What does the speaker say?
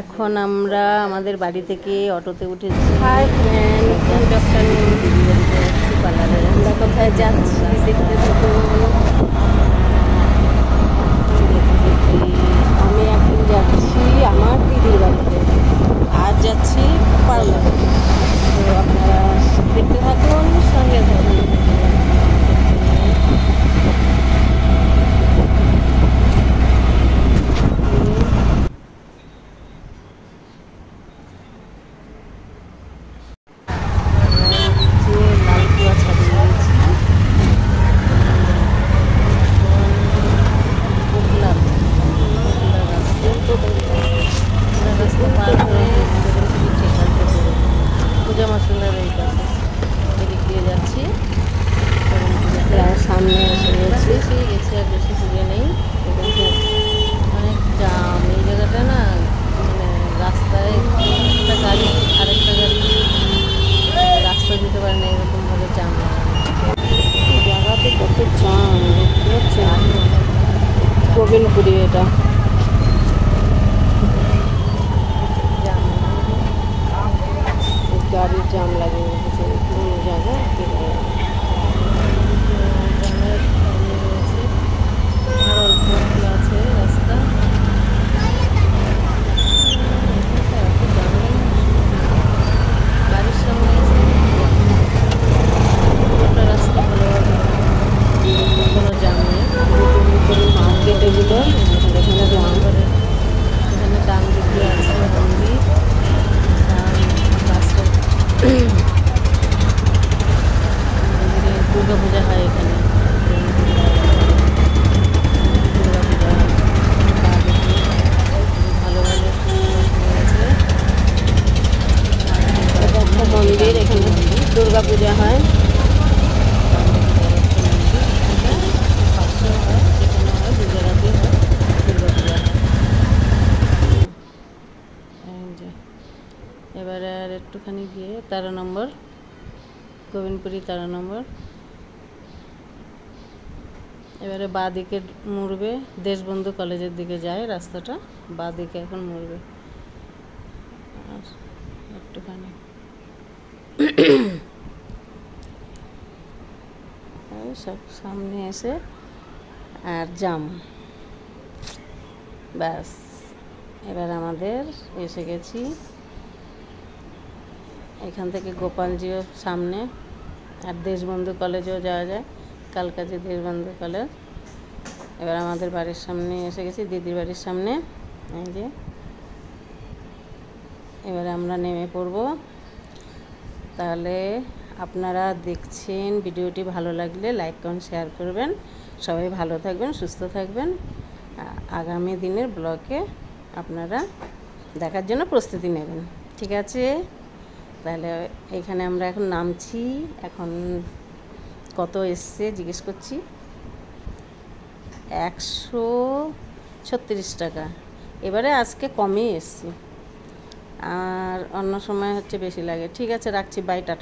এখন আমরা আমাদের বাড়ি থেকে অটোতে উঠেছি। হাই ফ্রেন্ড, ডক্টর দিদি বাড়িতে যাচ্ছি পার্লারে। আমরা কোথায় যাচ্ছি দেখতে থাকুন। আমি এখন যাচ্ছি আমার দিদির বাড়িতে, আর যাচ্ছি পার্লারে। তো আপনারা দেখতে থাকুন, সঙ্গে থাকুন। পূজা মশলার এই কাছে এদিক দিয়ে যাচ্ছি, সামনে এসে গেছি আর বেশি দূরে নেই। অনেক জাম এই জায়গাটা না, মানে রাস্তায় একটা গাড়ি আরেকটা গাড়ি রাস্তা দিতে পারে না, এরকমভাবে জাম জায়গাতে কত জাম দেখতে পাচ্ছেন। গোবিন্দপুরি এটা গাড়ির জাম লাগে পুরো জায়গা। আর অল্প আছে রাস্তা, বাড়ির সামনে পুরোটা রাস্তা ভালোভাবে কোনো জাম নেই। মার্কেট এগুলো এখানে জাম করে, এখানে ডান দিকে আছে মন্দির, দুর্গা পূজা হয় এখানে। ভালো ভালো মন্দির, এখানে দুর্গা পূজা হয়। এবারে আর একটুখানি গিয়ে 13 নম্বর গোবিন্দপুরি 13 নম্বর। এবারে বাঁ দিকে মুড়বে, দেশবন্ধু কলেজের দিকে যায় রাস্তাটা, বাঁ দিকে এখন মুড়বে। আর একটুখানি সব সামনে এসে আর জাম, ব্যাস। এবার আমাদের এসে গেছি। এখান থেকে গোপালজিও সামনে, আর দেশবন্ধু কলেজেও যাওয়া যায়, কালকাজি দেশবন্ধু কলেজ। এবার আমাদের বাড়ির সামনে এসে গেছি, দিদির বাড়ির সামনে। এই যে এবারে আমরা নেমে পড়ব। তাহলে আপনারা দেখছেন, ভিডিওটি ভালো লাগলে লাইক কমেন্ট শেয়ার করবেন। সবাই ভালো থাকবেন, সুস্থ থাকবেন। আগামী দিনের ব্লগে আপনারা দেখার জন্য প্রস্তুতি নেবেন, ঠিক আছে? তাহলে এখানে আমরা এখন নামছি। এখন কত এসছে জিজ্ঞেস করছি, 136 টাকা। এবারে আজকে কমই এসছে, আর অন্য সময় হচ্ছে বেশি লাগে। ঠিক আছে, রাখছি, বাই, টাটা।